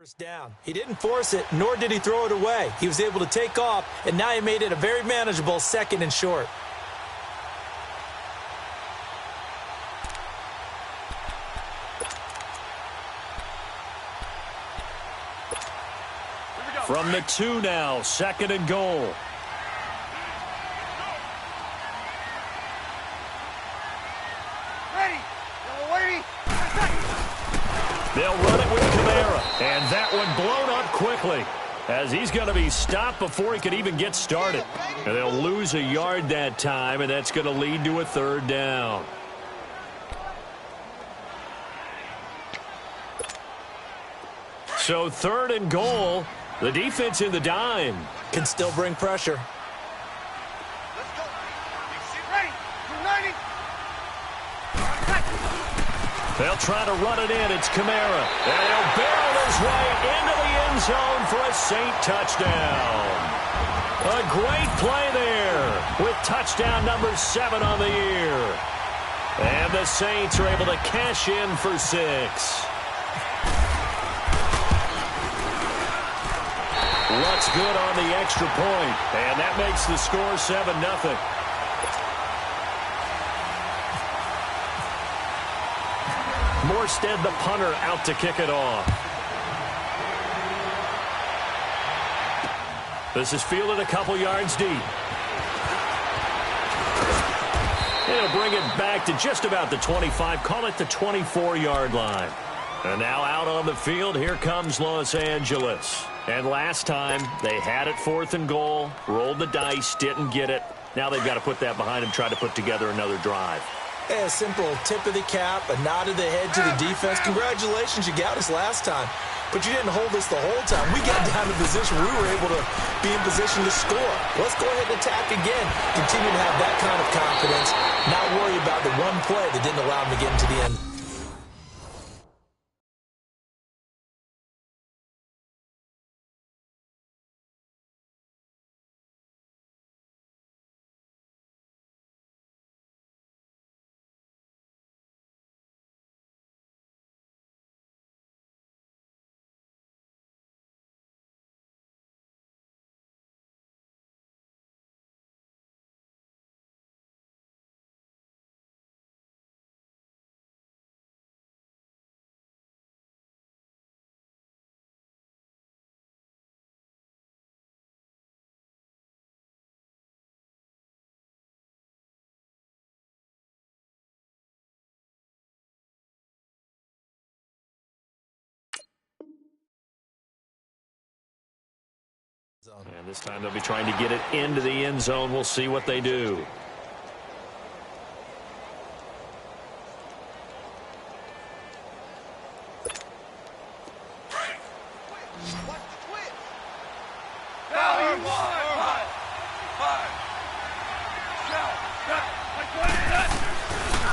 First down. He didn't force it, nor did he throw it away. He was able to take off, and now he made it a very manageable 2nd and short. From the 2 now, 2nd and goal. They'll run it with Kamara, and that one blown up quickly as he's going to be stopped before he can even get started. And they'll lose a yard that time, and that's going to lead to a 3rd down. So 3rd and goal, the defense in the dime. Can still bring pressure. They'll try to run it in. It's Kamara. And he'll barrel his way into the end zone for a Saint touchdown. A great play there with touchdown number 7 on the year. And the Saints are able to cash in for 6. Looks good on the extra point. And that makes the score 7-0. Morstead, the punter, out to kick it off. This is fielded a couple yards deep. It'll bring it back to just about the 25. Call it the 24-yard line. And now out on the field, here comes Los Angeles. And last time, they had it 4th and goal, rolled the dice, didn't get it. Now they've got to put that behind them, try to put together another drive. A simple tip of the cap, a nod of the head to the defense. Congratulations, you got us last time. But you didn't hold us the whole time. We got down to position where we were able to be in position to score. Let's go ahead and attack again. Continue to have that kind of confidence. Not worry about the one play that didn't allow them to get into the end. And this time they'll be trying to get it into the end zone. We'll see what they do.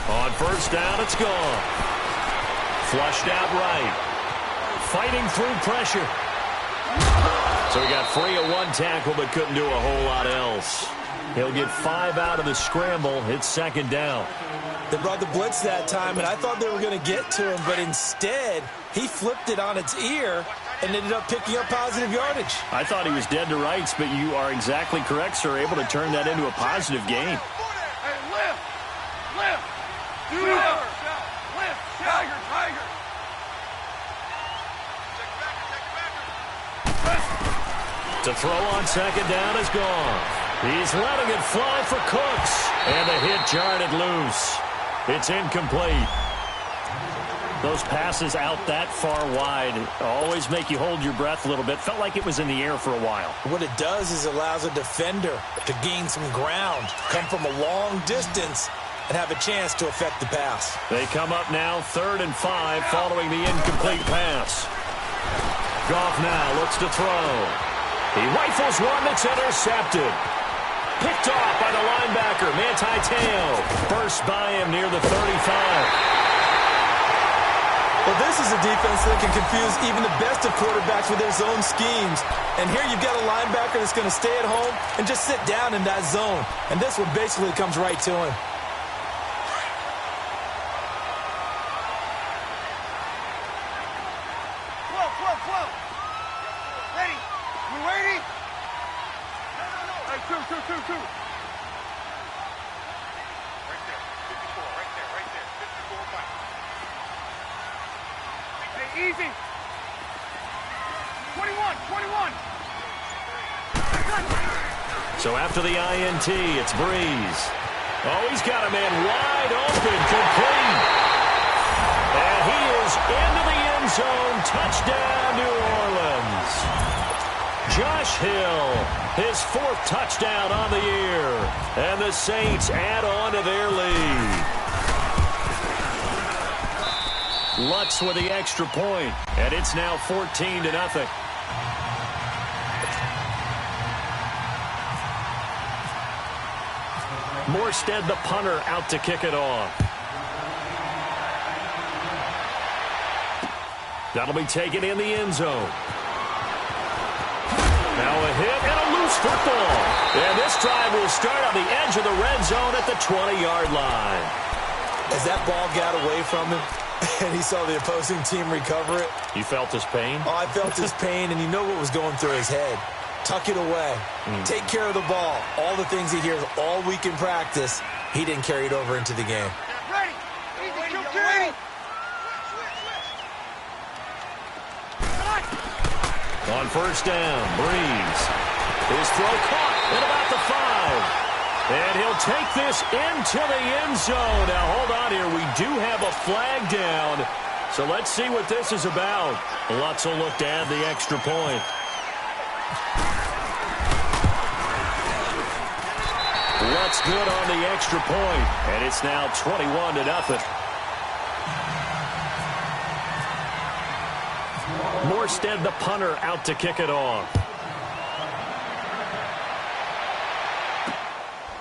On 1st down, it's gone. Flushed out right. Fighting through pressure. So he got free of 1 tackle but couldn't do a whole lot else. He'll get 5 out of the scramble. It's 2nd down. They brought the blitz that time, and I thought they were going to get to him, but instead he flipped it on its ear and ended up picking up positive yardage. I thought he was dead to rights, but you are exactly correct, sir. Able to turn that into a positive gain. Hey, lift! Lift! Do it! Lift! Tiger! Tiger! To throw on 2nd down is gone. He's letting it fly for Cooks. And the hit jarred it loose. It's incomplete. Those passes out that far wide always make you hold your breath a little bit. Felt like it was in the air for a while. What it does is allows a defender to gain some ground, come from a long distance, and have a chance to affect the pass. They come up now 3rd and 5 following the incomplete pass. Goff now looks to throw. He rifles one that's intercepted. Picked off by the linebacker, Manti Te'o. Burst by him near the 35. Well, this is a defense that can confuse even the best of quarterbacks with their zone schemes. And here you've got a linebacker that's going to stay at home and just sit down in that zone. And this one basically comes right to him. Whoa, whoa, whoa! Two. Right there. 54. Right there. 54 back. Hey, easy. 21. So after the INT, it's Breeze. Oh, he's got a man wide open, complete. And he is into the end zone. Touchdown, New Orleans. Josh Hill, his 4th touchdown on the year. And the Saints add on to their lead. Lutz with the extra point, and it's now 14-0. Morstead, the punter, out to kick it off. That'll be taken in the end zone. Now a hit and a loose football. And this drive will start on the edge of the red zone at the 20-yard line. As that ball got away from him and he saw the opposing team recover it. You felt his pain? Oh, I felt his pain, and you know what was going through his head. Tuck it away. Take care of the ball. All the things he hears all week in practice, he didn't carry it over into the game. Ready. Easy. On first down, Breeze. His throw caught at about the 5. And he'll take this into the end zone. Now, hold on here. We do have a flag down. So let's see what this is about. Lutz will look to add the extra point. Lutz good on the extra point. And it's now 21-0. Morstead, the punter, out to kick it off.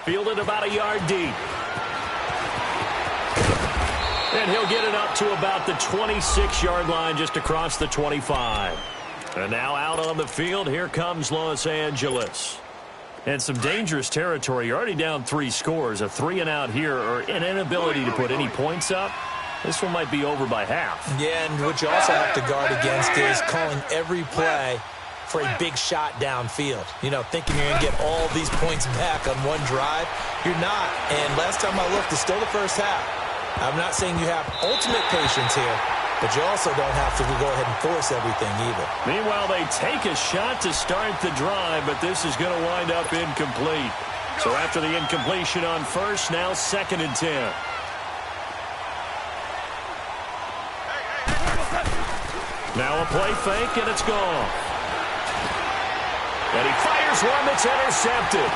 Fielded about a yard deep. And he'll get it up to about the 26-yard line, just across the 25. And now out on the field, here comes Los Angeles. And some dangerous territory. You're already down 3 scores. A 3-and-out here, or an inability to put any points up. This one might be over by half. Yeah, and what you also have to guard against is calling every play for a big shot downfield. You know, thinking you're going to get all these points back on one drive. You're not. And last time I looked, it's still the first half. I'm not saying you have ultimate patience here, but you also don't have to go ahead and force everything either. Meanwhile, they take a shot to start the drive, but this is going to wind up incomplete. So after the incompletion on first, now 2nd and 10. Now a play fake, and it's gone. And he fires one that's intercepted.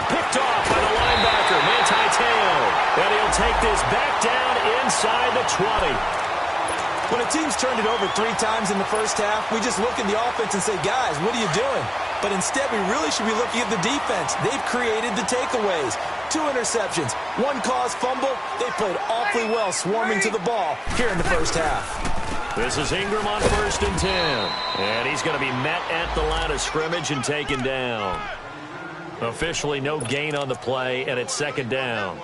Picked off by the linebacker, Manti Te'o. And he'll take this back down inside the 20. When a team's turned it over 3 times in the first half, we just look at the offense and say, guys, what are you doing? But instead, we really should be looking at the defense. They've created the takeaways. 2 interceptions, 1 caused fumble. They played awfully well swarming to the ball here in the first half. This is Ingram on 1st and 10. And he's going to be met at the line of scrimmage and taken down. Officially no gain on the play, and it's 2nd down.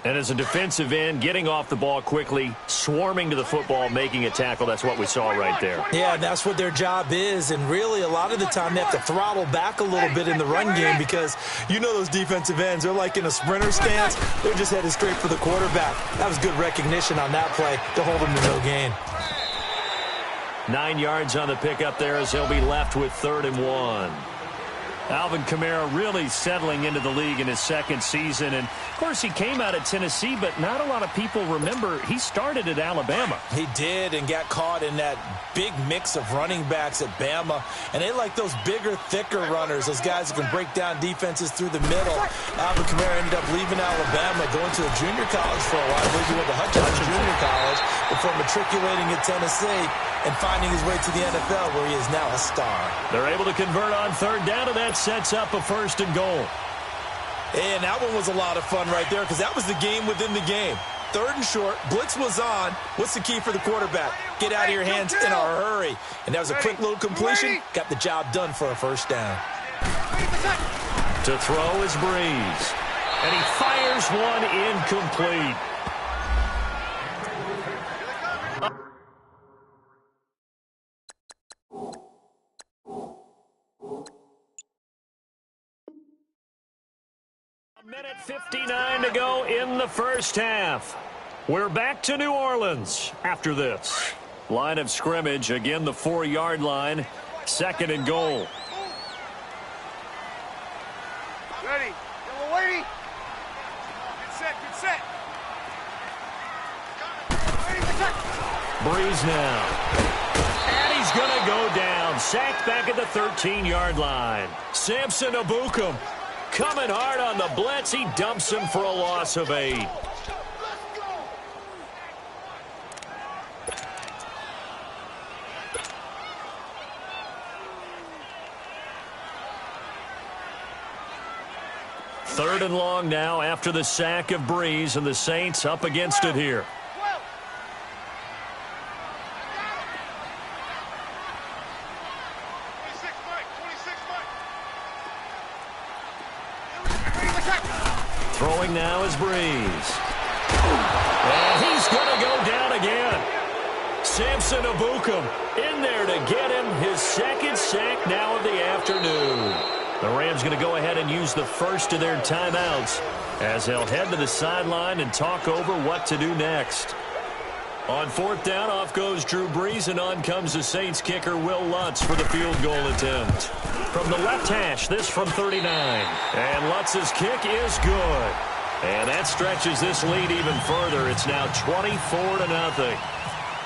And as a defensive end, getting off the ball quickly, swarming to the football, making a tackle, that's what we saw right there. Yeah, that's what their job is, and really a lot of the time they have to throttle back a little bit in the run game because you know those defensive ends, they're like in a sprinter stance. They're just headed straight for the quarterback. That was good recognition on that play to hold them to no gain. 9 yards on the pickup there as he'll be left with 3rd and 1. Alvin Kamara really settling into the league in his 2nd season. And, of course, he came out of Tennessee, but not a lot of people remember he started at Alabama. He did and got caught in that big mix of running backs at Bama. And they like those bigger, thicker runners, those guys who can break down defenses through the middle. Alvin Kamara ended up leaving Alabama, going to a junior college for a while. I believe he went to Hutchinson Junior College before matriculating at Tennessee and finding his way to the NFL, where he is now a star. They're able to convert on 3rd down, and that sets up a 1st and goal. And that one was a lot of fun right there because that was the game within the game. 3rd and short, blitz was on. What's the key for the quarterback? Get out of your hands in a hurry. And that was a quick little completion. Got the job done for a 1st down. To throw is Breeze. And he fires one incomplete. Minute 59 to go in the first half. We're back to New Orleans after this. Line of scrimmage, again the 4-yard line, 2nd and goal. Ready. Yellow lady. Get set, get set. Breeze now. And he's going to go down. Sacked back at the 13-yard line. Samson Abukum coming hard on the blitz. He dumps him for a loss of 8. Third and long now after the sack of Breeze, and the Saints up against it here. 26 Mike. Throwing now is Breeze. And he's going to go down again. Samson Abukum in there to get him his 2nd sack now of the afternoon. The Rams going to go ahead and use the first of their timeouts as they'll head to the sideline and talk over what to do next. On 4th down, off goes Drew Brees, and on comes the Saints kicker Will Lutz for the field goal attempt. From the left hash, this from 39. And Lutz's kick is good. And that stretches this lead even further. It's now 24-0.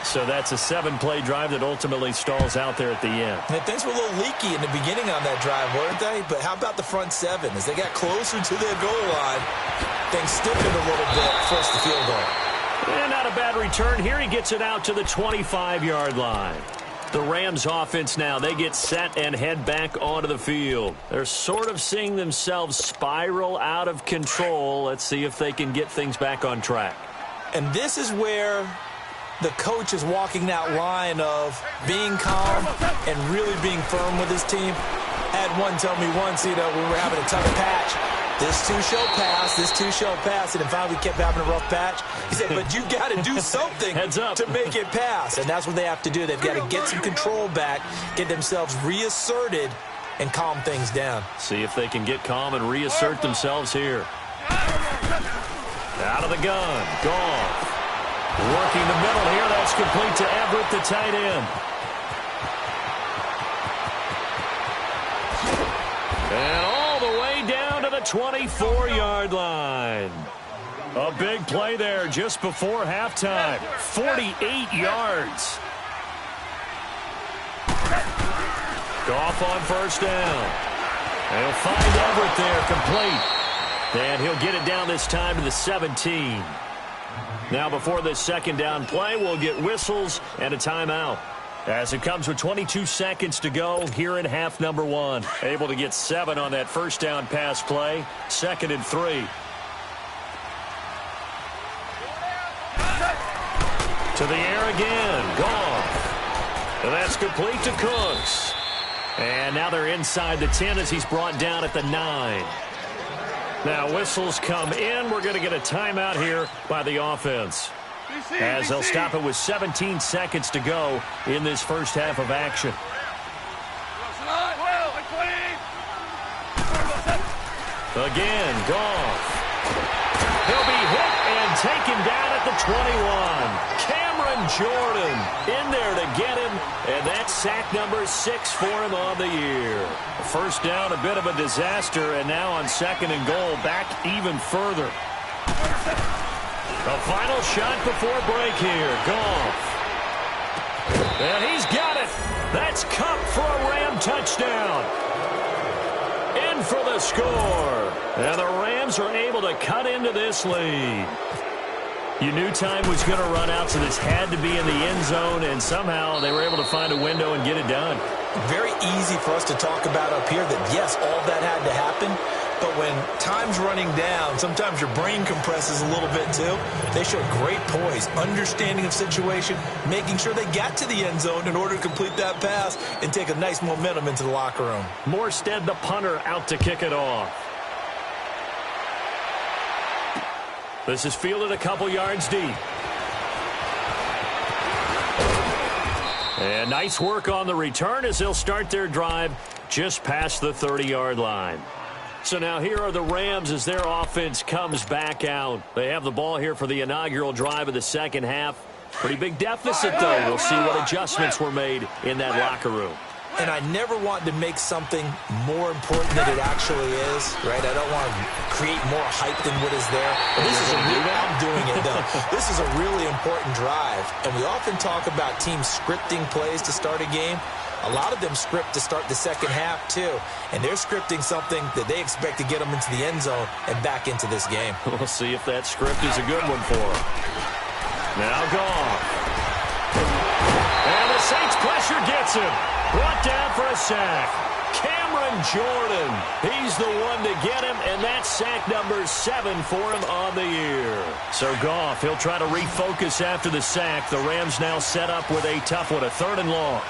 So that's a 7-play drive that ultimately stalls out there at the end. And things were a little leaky in the beginning on that drive, weren't they? But how about the front 7? As they got closer to their goal line, things stiffened a little bit, forced the field goal. And not a bad return here. He gets it out to the 25-yard line. The Rams offense now, they get set and head back onto the field. They're sort of seeing themselves spiral out of control. Let's see if they can get things back on track. And this is where the coach is walking that line of being calm and really being firm with his team. Had one tell me once, we were having a tough patch. This too shall pass, this too shall pass. And then finally we kept having a rough patch. He said, but you've got to do something to make it pass. And that's what they have to do. They've got to get some control back, get themselves reasserted, and calm things down. See if they can get calm and reassert themselves here. Out of the gun, Goff. Working the middle here, that's complete to Everett, the tight end. And all the way down to the 24-yard line. A big play there just before halftime. 48 yards. Goff on 1st down. They'll find Everett there, complete. And he'll get it down this time to the 17. Now before this 2nd down play, we'll get whistles and a timeout. As it comes with 22 seconds to go here in half number 1. Able to get 7 on that 1st down pass play. 2nd and 3. To the air again. Goff. And that's complete to Cooks. And now they're inside the 10 as he's brought down at the 9. Now whistles come in. We're going to get a timeout here by the offense, as they'll stop it with 17 seconds to go in this first half of action. Again, Goff. He'll be hit and taken down at the 21. Cameron Jordan in there to get him, and that's sack number 6 for him on the year. First down, a bit of a disaster, and now on 2nd and goal, back even further. The final shot before break here. Goff. And he's got it. That's Kupp for a Ram touchdown. In for the score. And the Rams are able to cut into this lead. You knew time was going to run out, so this had to be in the end zone, and somehow they were able to find a window and get it done. Very easy for us to talk about up here that, yes, all that had to happen, but when time's running down, sometimes your brain compresses a little bit too. They showed great poise, understanding of situation, making sure they got to the end zone in order to complete that pass and take a nice momentum into the locker room. Morstead, the punter, out to kick it off. This is fielded a couple yards deep. And nice work on the return as they'll start their drive just past the 30-yard line. So now here are the Rams as their offense comes back out. They have the ball here for the inaugural drive of the second half. Pretty big deficit, though. We'll see what adjustments were made in that locker room. And I never want to make something more important than it actually is, right? I don't want to create more hype than what is there. But this is I'm doing it, though. This is a really important drive. And we often talk about teams scripting plays to start a game. A lot of them script to start the second half, too. And they're scripting something that they expect to get them into the end zone and back into this game. We'll see if that script is a good one for them. Now Goff. And the Saints pressure gets him. Brought down for a sack. Cameron Jordan. He's the one to get him, and that's sack number 7 for him on the year. So Goff, he'll try to refocus after the sack. The Rams now set up with a tough one, a 3rd and long.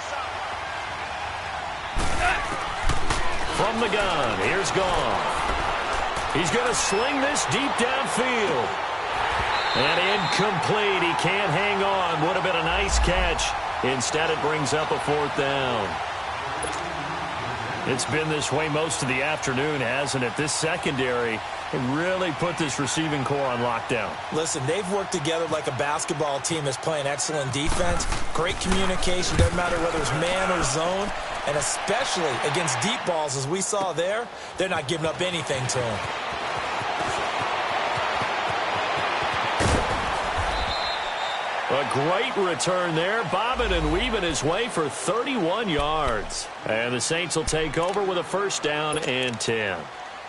From the gun, here's Goff. He's going to sling this deep downfield. And incomplete. He can't hang on. Would have been a nice catch. Instead, it brings up a 4th down. It's been this way most of the afternoon, hasn't it? This secondary really put this receiving core on lockdown. Listen, they've worked together like a basketball team that's playing excellent defense. Great communication. Doesn't matter whether it's man or zone. And especially against deep balls, as we saw there, they're not giving up anything to them. A great return there, bobbing and weaving his way for 31 yards. And the Saints will take over with a 1st down and 10.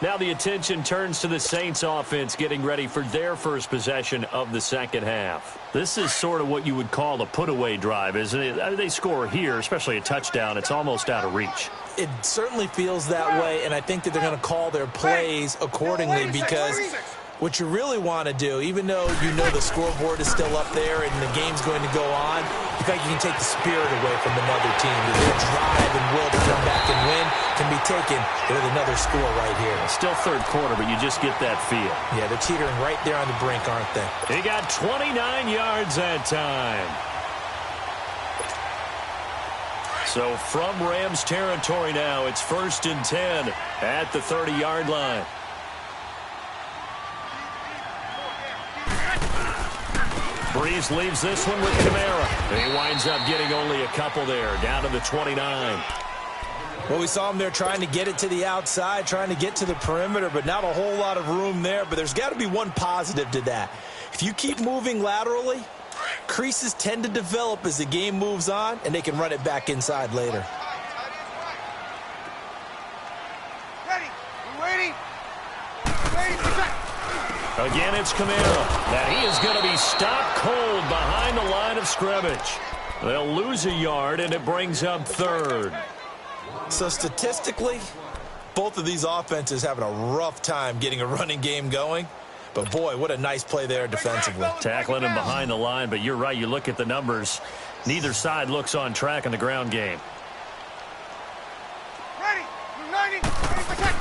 Now the attention turns to the Saints offense getting ready for their first possession of the second half. This is sort of what you would call a put-away drive, isn't it? They score here, especially a touchdown. It's almost out of reach. It certainly feels that way, and I think that they're going to call their plays accordingly because what you really want to do, even though you know the scoreboard is still up there and the game's going to go on, in fact, you can take the spirit away from another team. Their drive and will to come back and win can be taken with another score right here. Still 3rd quarter, but you just get that feel. Yeah, they're teetering right there on the brink, aren't they? He got 29 yards that time. So from Rams territory now, it's 1st and 10 at the 30-yard line. Breeze leaves this one with Kamara. He winds up getting only a couple there, down to the 29. Well, we saw him there trying to get it to the outside, trying to get to the perimeter, but not a whole lot of room there. But there's got to be one positive to that. If you keep moving laterally, creases tend to develop as the game moves on, and they can run it back inside later. Ready. We're waiting. Waiting. Again, it's Kamara. Now he is going to be stopped cold behind the line of scrimmage. They'll lose a yard, and it brings up 3rd. So statistically, both of these offenses having a rough time getting a running game going. But, boy, what a nice play there defensively. Tackling him behind the line, but you're right. You look at the numbers. Neither side looks on track in the ground game. Ready. We're 90. Ready for check.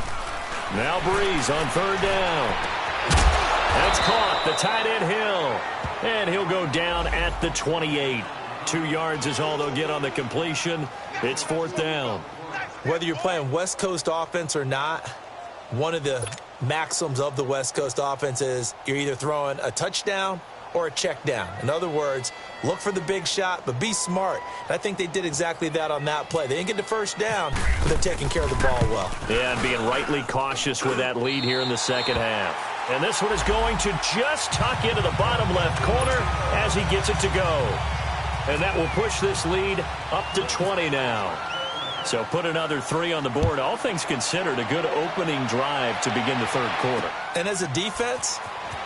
Now Breeze on 3rd down. That's caught, the tight end Hill. And he'll go down at the 28. 2 yards is all they'll get on the completion. It's 4th down. Whether you're playing West Coast offense or not, one of the maxims of the West Coast offense is you're either throwing a touchdown or a check down. In other words, look for the big shot, but be smart. And I think they did exactly that on that play. They didn't get the 1st down, but they're taking care of the ball well. Yeah, and being rightly cautious with that lead here in the second half. And this one is going to just tuck into the bottom left corner as he gets it to go. And that will push this lead up to 20 now. So put another 3 on the board. All things considered, a good opening drive to begin the 3rd quarter. And as a defense,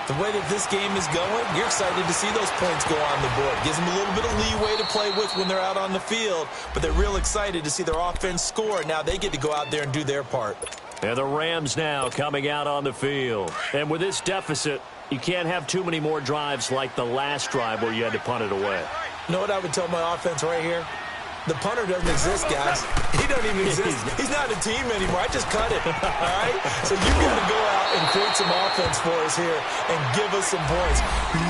the way that this game is going, you're excited to see those points go on the board. Gives them a little bit of leeway to play with when they're out on the field, but they're real excited to see their offense score. Now they get to go out there and do their part. And the Rams now coming out on the field. And with this deficit, you can't have too many more drives like the last drive where you had to punt it away. You know what I would tell my offense right here? The punter doesn't exist, guys. He doesn't even exist. He's not a team anymore. I just cut it, all right? So you got to go out and create some offense for us here and give us some points.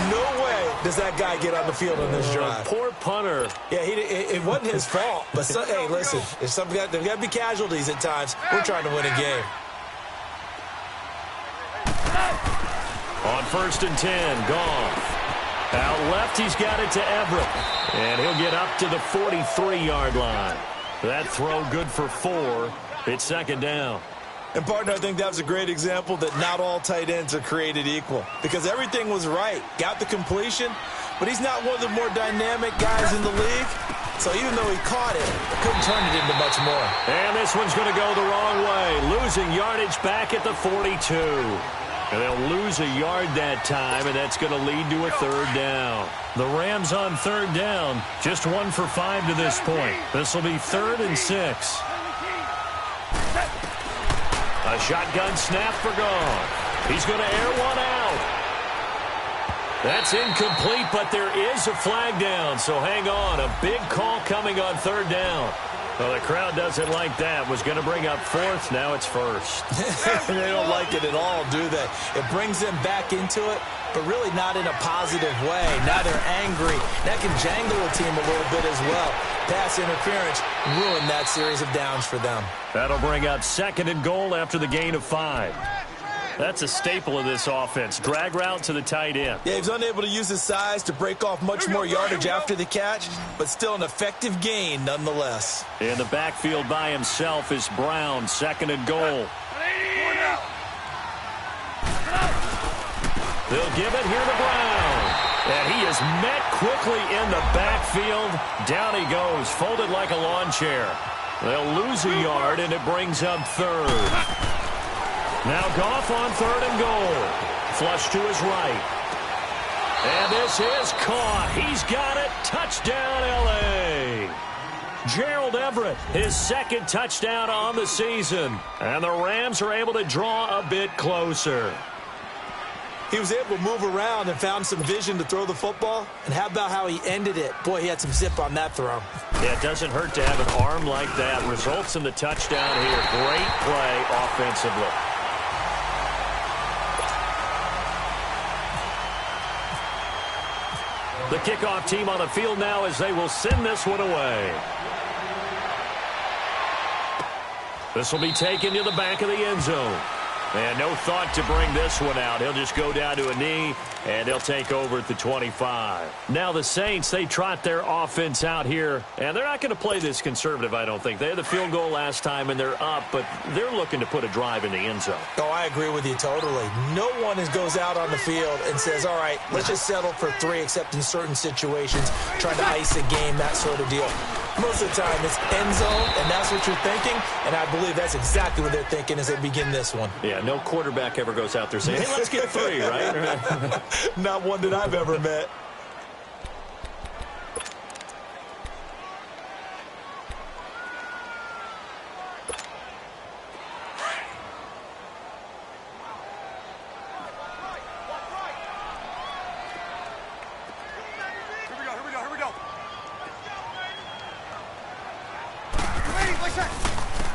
No way does that guy get on the field on this drive. Poor punter. Yeah, it wasn't his fault. But, hey, listen, there's got to be casualties at times. We're trying to win a game. On 1st and 10, Goff. Out left, he's got it to Everett. And he'll get up to the 43-yard line. That throw good for 4. It's 2nd down. And, partner, I think that was a great example that not all tight ends are created equal. Because everything was right. Got the completion, but he's not one of the more dynamic guys in the league. So even though he caught it, couldn't turn it into much more. And this one's going to go the wrong way. Losing yardage back at the 42. And they'll lose a yard that time, and that's going to lead to a 3rd down. The Rams on 3rd down, just 1 for 5 to this point. This will be 3rd and 6. A shotgun snap for Goff. He's going to air one out. That's incomplete, but there is a flag down, so hang on. A big call coming on 3rd down. Well, the crowd doesn't like that. Was going to bring up 4th. Now it's 1st. They don't like it at all, do they? It brings them back into it, but really not in a positive way. Now they're angry. That can jangle a team a little bit as well. Pass interference ruined that series of downs for them. That'll bring up 2nd and goal after the gain of 5. That's a staple of this offense. Drag route to the tight end. Yeah, he's unable to use his size to break off much more yardage after the catch, but still an effective gain nonetheless. In the backfield by himself is Brown, 2nd and goal. They'll give it here to Brown. And he is met quickly in the backfield. Down he goes, folded like a lawn chair. They'll lose a yard, and it brings up 3rd. Now Goff on 3rd and goal. Flush to his right. And this is caught. He's got it. Touchdown, L.A. Gerald Everett, his 2nd touchdown on the season. And the Rams are able to draw a bit closer. He was able to move around and found some vision to throw the football. And how about how he ended it? Boy, he had some zip on that throw. Yeah, it doesn't hurt to have an arm like that. Results in the touchdown here. Great play offensively. The kickoff team on the field now as they will send this one away. This will be taken to the back of the end zone. And no thought to bring this one out. He'll just go down to a knee, and they'll take over at the 25. Now the Saints, they trot their offense out here, and they're not going to play this conservative, I don't think. They had the field goal last time, and they're up, but they're looking to put a drive in the end zone. Oh, I agree with you totally. No one goes out on the field and says, all right, let's just settle for 3, except in certain situations, trying to ice a game, that sort of deal. Most of the time, it's end zone, and that's what you're thinking, and I believe that's exactly what they're thinking as they begin this one. Yeah, no quarterback ever goes out there saying, hey, let's get 3, right? Not one that I've ever met.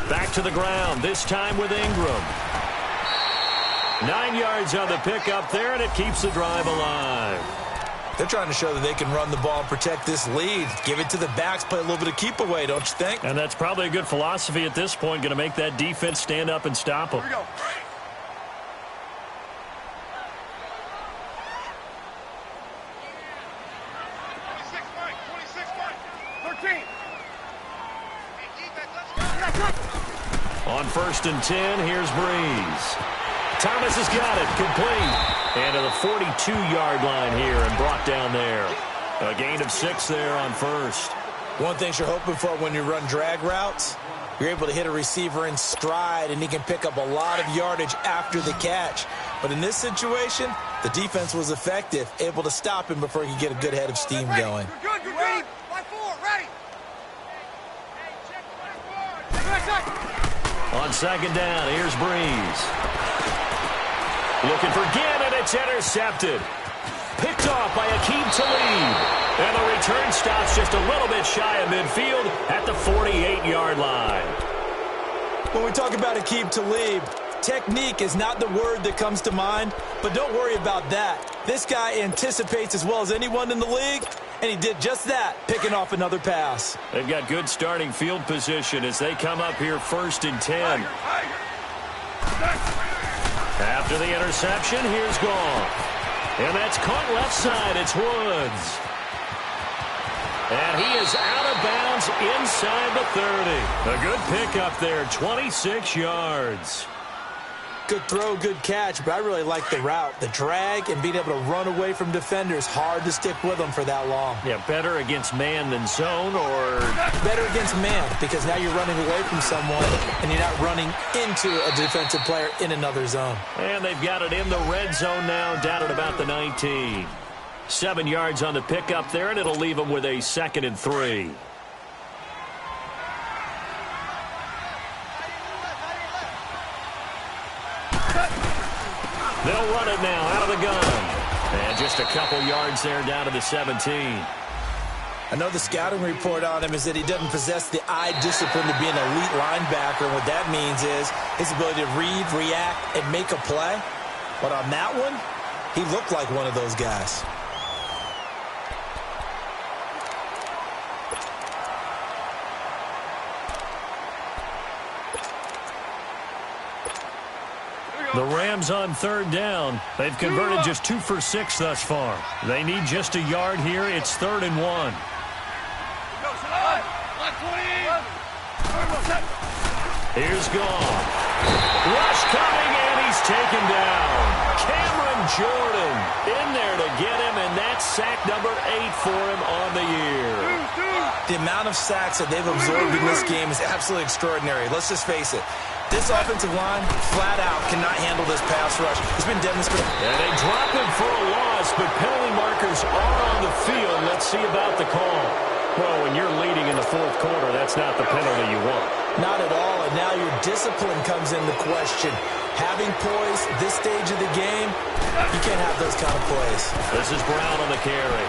Back to the ground, this time with Ingram. 9 yards on the pickup there, and it keeps the drive alive. They're trying to show that they can run the ball and protect this lead. Give it to the backs, play a little bit of keep away, don't you think? And that's probably a good philosophy at this point, going to make that defense stand up and stop them. Here we go. On 1st and 10, here's Breeze. Thomas has got it, complete. And to the 42-yard line here and brought down there. A gain of 6 there on 1st. One thing you're hoping for when you run drag routes, you're able to hit a receiver in stride, and he can pick up a lot of yardage after the catch. But in this situation, the defense was effective, able to stop him before he could get a good head of steam going. You're good, you're good. 5-4, ready. On 2nd down, here's Breeze. Looking for Ginn, and it's intercepted. Picked off by Aqib Talib. And the return stops just a little bit shy of midfield at the 48-yard line. When we talk about Aqib Talib, technique is not the word that comes to mind, but don't worry about that. This guy anticipates as well as anyone in the league, and he did just that, picking off another pass. They've got good starting field position as they come up here 1st and 10. After the interception, here's Goff. And that's caught left side. It's Woods. And he is out of bounds inside the 30. A good pickup there, 26 yards. Good throw, good catch, but I really like the route. The drag and being able to run away from defenders, hard to stick with them for that long. Yeah, better against man than zone, or better against man, because now you're running away from someone and you're not running into a defensive player in another zone. And they've got it in the red zone now, down at about the 19. 7 yards on the pickup there, and it'll leave them with a 2nd and 3. They'll run it now out of the gun. And just a couple yards there down to the 17. I know the scouting report on him is that he doesn't possess the eye discipline to be an elite linebacker. And what that means is his ability to read, react, and make a play. But on that one, he looked like one of those guys. The Rams on 3rd down. They've converted just 2 for 6 thus far. They need just a yard here. It's 3rd and 1. Here's Goff. Rush coming, and he's taken down. Cameron Jordan in there to get him, and that's sack number 8 for him on the year. The amount of sacks that they've absorbed in this game is absolutely extraordinary. Let's just face it. This offensive line, flat out, cannot handle this pass rush. It's been demonstrated. And they drop him for a loss, but penalty markers are on the field. Let's see about the call. Well, when you're leading in the 4th quarter, that's not the penalty you want. Not at all, and now your discipline comes into question. Having poise at this stage of the game, you can't have those kind of plays. This is Brown on the carry.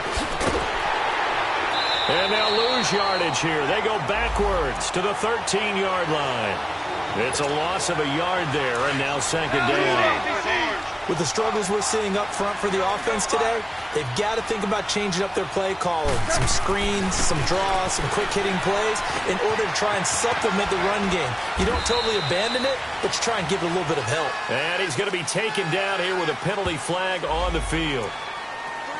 And they'll lose yardage here. They go backwards to the 13-yard line. It's a loss of a yard there, and now 2nd down. With the struggles we're seeing up front for the offense today, they've got to think about changing up their play calling. Some screens, some draws, some quick-hitting plays in order to try and supplement the run game. You don't totally abandon it, but you try and give it a little bit of help. And he's going to be taken down here with a penalty flag on the field.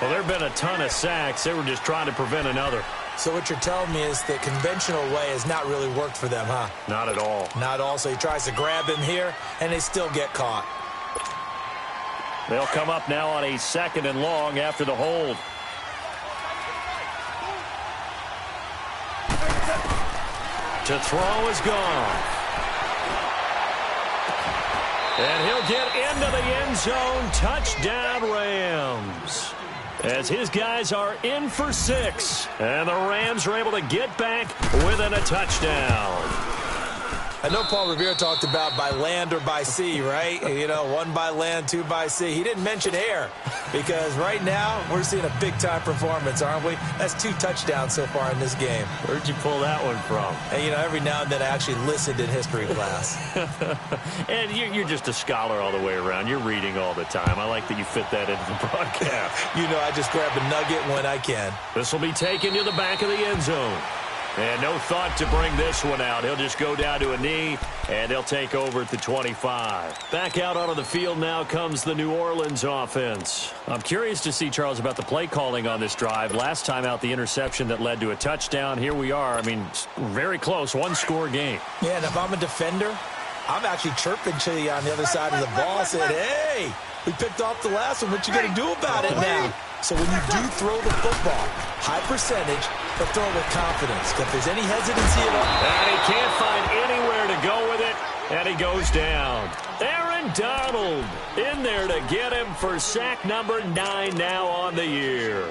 Well, there have been a ton of sacks. They were just trying to prevent another. So what you're telling me is the conventional way has not really worked for them, huh? Not at all. Not at all. So he tries to grab him here, and they still get caught. They'll come up now on a 2nd and long after the hold. To throw is gone. And he'll get into the end zone. Touchdown, Rams. As his guys are in for 6. And the Rams are able to get back within a touchdown. I know Paul Revere talked about by land or by sea, right? You know, 1 by land, 2 by sea. He didn't mention air because right now we're seeing a big-time performance, aren't we? That's 2 touchdowns so far in this game. Where'd you pull that one from? And, you know, every now and then I actually listened in history class. And you're just a scholar all the way around. You're reading all the time. I like that you fit that into the broadcast. You know, I just grab a nugget when I can. This will be taken to the back of the end zone. And no thought to bring this one out. He'll just go down to a knee, and he'll take over at the 25. Back out onto the field now comes the New Orleans offense. I'm curious to see, Charles, about the play calling on this drive. Last time out, the interception that led to a touchdown. Here we are. I mean, very close, 1-score game. Yeah, and if I'm a defender, I'm actually chirping to you on the other side of the ball. I said, hey, we picked off the last one. What you going to do about it now? So when you do throw the football, high percentage, but throw it with confidence. If there's any hesitancy at all. And he can't find anywhere to go with it, and he goes down. Aaron Donald in there to get him for sack number 9 now on the year.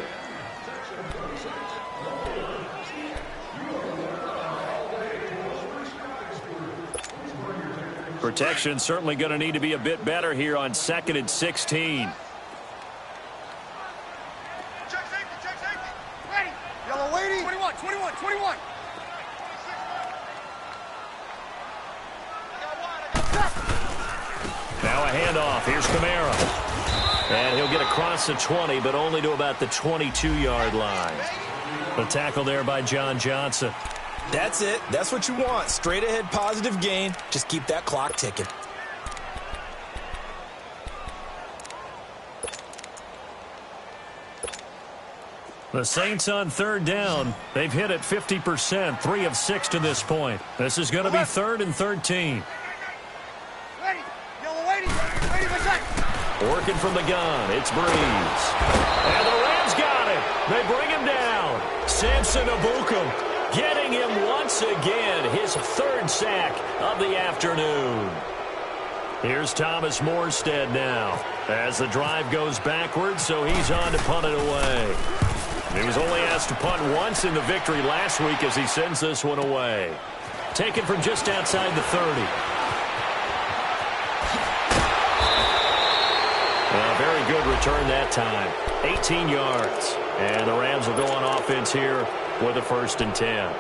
Protection certainly going to need to be a bit better here on 2nd and 16. Yellow lady. 21. Now a handoff. Here's Kamara. And he'll get across the 20, but only to about the 22-yard line. The tackle there by John Johnson. That's it. That's what you want. Straight ahead positive gain. Just keep that clock ticking. The Saints on third down. They've hit it 50%, 3 of 6 to this point. This is going to be 3rd and 13. Ready. Yellow lady. Ready, my side. Working from the gun, it's Breeze. And the Rams got it. They bring him down. Samson Ebukam getting him once again, his 3rd sack of the afternoon. Here's Thomas Morstead now as the drive goes backwards, so he's on to punt it away. He was only asked to punt once in the victory last week as he sends this one away. Taken from just outside the 30. A very good return that time. 18 yards. And the Rams will go on offense here with a 1st and 10.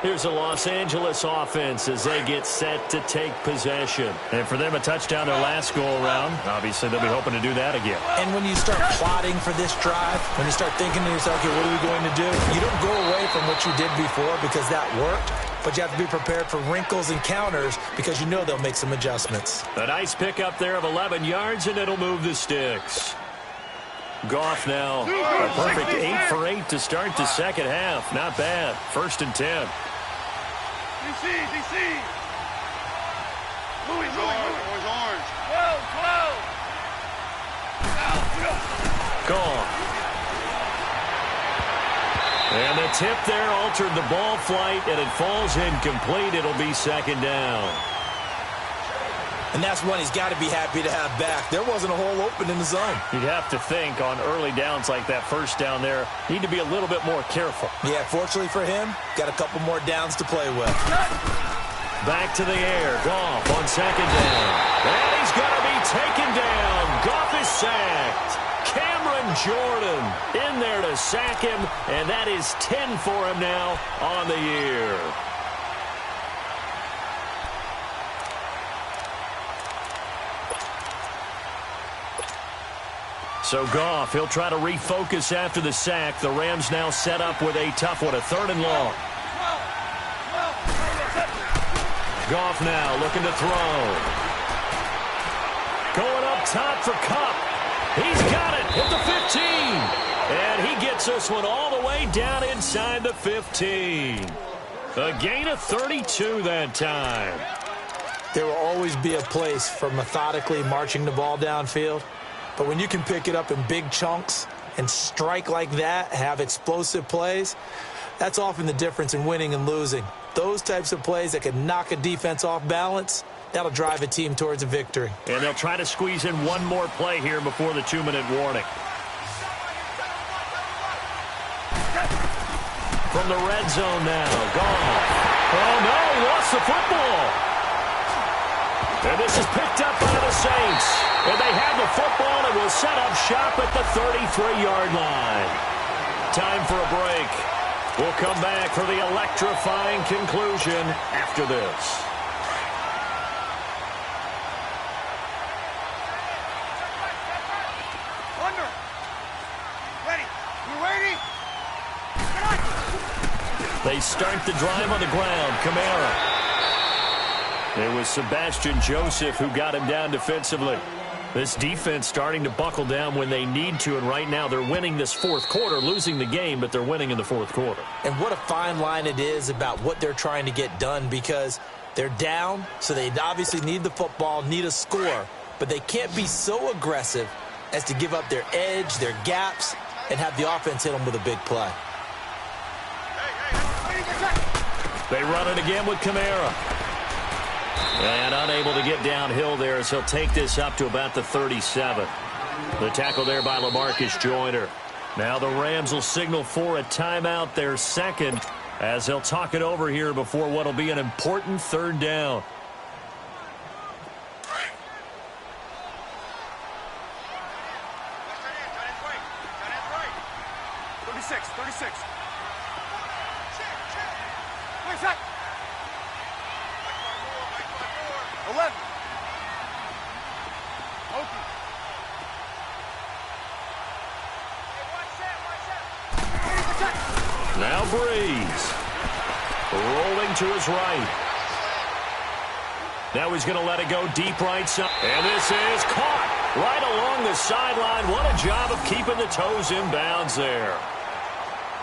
Here's the Los Angeles offense as they get set to take possession. And for them, a touchdown their last go-around. Obviously, they'll be hoping to do that again. And when you start plotting for this drive, when you start thinking to yourself, okay, what are we going to do? You don't go away from what you did before because that worked, but you have to be prepared for wrinkles and counters because you know they'll make some adjustments. A nice pickup there of 11 yards, and it'll move the sticks. Goff now, a perfect 8 for 8 to start the second half. Not bad. 1st and 10. DC. Louis. Orange. 12. Goff. And the tip there altered the ball flight, and it falls incomplete. It'll be 2nd down. And that's one he's got to be happy to have back. There wasn't a hole open in the zone. You'd have to think on early downs like that 1st down there, need to be a little bit more careful. Yeah, fortunately for him, got a couple more downs to play with. Back to the air. Goff on 2nd down. And he's going to be taken down. Goff is sacked. Cameron Jordan in there to sack him, and that is 10 for him now on the year. So Goff, he'll try to refocus after the sack. The Rams now set up with a tough one, a 3rd and long. Goff now looking to throw. Going up top for Kupp. He's got it at the 15. And he gets this one all the way down inside the 15. A gain of 32 that time. There will always be a place for methodically marching the ball downfield. But when you can pick it up in big chunks and strike like that, have explosive plays, that's often the difference in winning and losing. Those types of plays that can knock a defense off balance, that'll drive a team towards a victory. And they'll try to squeeze in one more play here before the 2-minute warning. From the red zone now, Goff. Oh, no, he lost the football. And this is picked up by the Saints. And they have the football and will set up shop at the 33-yard line. Time for a break. We'll come back for the electrifying conclusion after this. Under. Ready. You ready? They start the drive on the ground. Kamara. It was Sebastian Joseph who got him down defensively. This defense starting to buckle down when they need to, and right now they're winning this 4th quarter, losing the game, but they're winning in the 4th quarter. And what a fine line it is about what they're trying to get done, because they're down, so they obviously need the football, need a score, but they can't be so aggressive as to give up their edge, their gaps, and have the offense hit them with a big play. They run it again with Kamara. And unable to get downhill there, so he'll take this up to about the 37. The tackle there by LaMarcus Joyner. Now the Rams will signal for a timeout, their 2nd, as they'll talk it over here before what will be an important 3rd down. Where's that? 11. Okay. Now Breeze. Rolling to his right. Now he's going to let it go deep right side. And this is caught right along the sideline. What a job of keeping the toes in bounds there.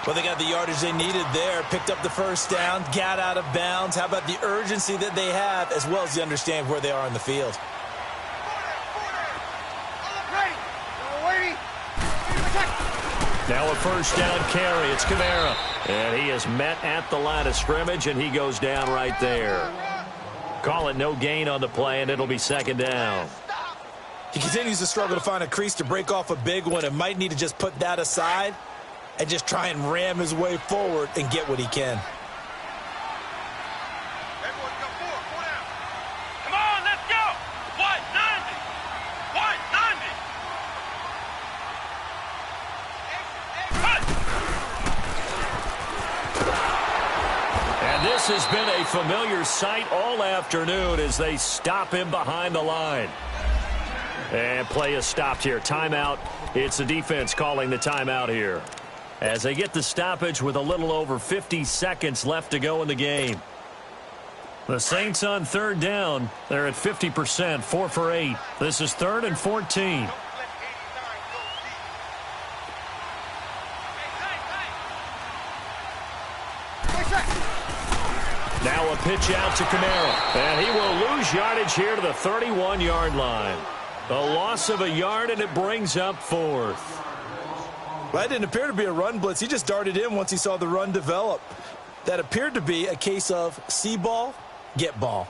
Well, they got the yardage they needed there, picked up the first down, got out of bounds. How about the urgency that they have, as well as the understand where they are on the field? Now a first down carry. It's Kamara. And he is met at the line of scrimmage, and he goes down right there. Call it no gain on the play, and it'll be second down. He continues to struggle to find a crease to break off a big one and might need to just put that aside and just try and ram his way forward and get what he can. Come on, let's go! 190! 190! And this has been a familiar sight all afternoon as they stop him behind the line. And play is stopped here. Timeout. It's the defense calling the timeout here, as they get the stoppage with a little over 50 seconds left to go in the game. The Saints on third down. They're at 50%, 4 for 8. This is 3rd and 14. Now a pitch out to Kamara, and he will lose yardage here to the 31-yard line. A loss of a yard, and it brings up 4th. Well, that didn't appear to be a run blitz. He just darted in once he saw the run develop. That appeared to be a case of see ball, get ball.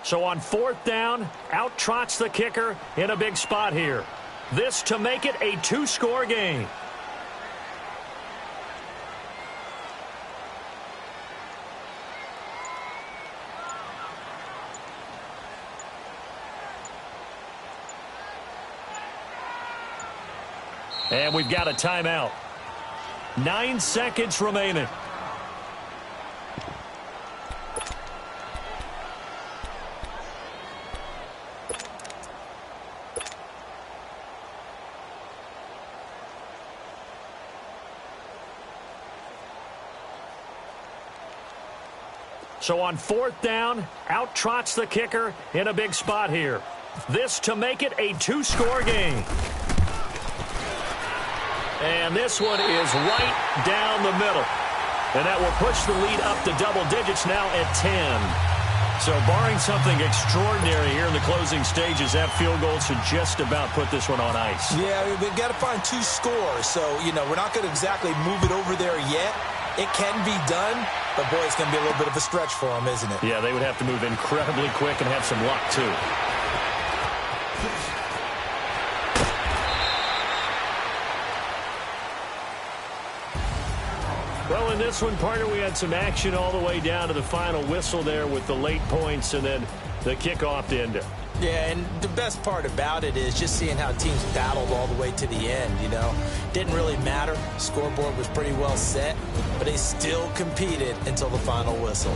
So on 4th down, out trots the kicker in a big spot here. This to make it a 2-score game. And we've got a timeout. 9 seconds remaining. So on 4th down, out trots the kicker in a big spot here. This to make it a 2-score game. And this one is right down the middle. And that will push the lead up to double digits now at 10. So barring something extraordinary here in the closing stages, that field goal should just about put this one on ice. Yeah, we've got to find 2 scores. So, you know, we're not going to exactly move it over there yet. It can be done, but boy, it's going to be a little bit of a stretch for them, isn't it? Yeah, they would have to move incredibly quick and have some luck, too. Well, in this one, partner, we had some action all the way down to the final whistle there with the late points and then the kickoff to end it. Yeah, and the best part about it is just seeing how teams battled all the way to the end, you know. Didn't really matter. Scoreboard was pretty well set, but they still competed until the final whistle.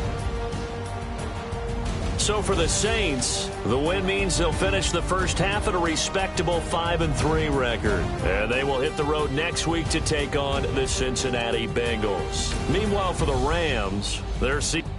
So for the Saints, the win means they'll finish the first half at a respectable 5-3 record. And they will hit the road next week to take on the Cincinnati Bengals. Meanwhile, for the Rams, their season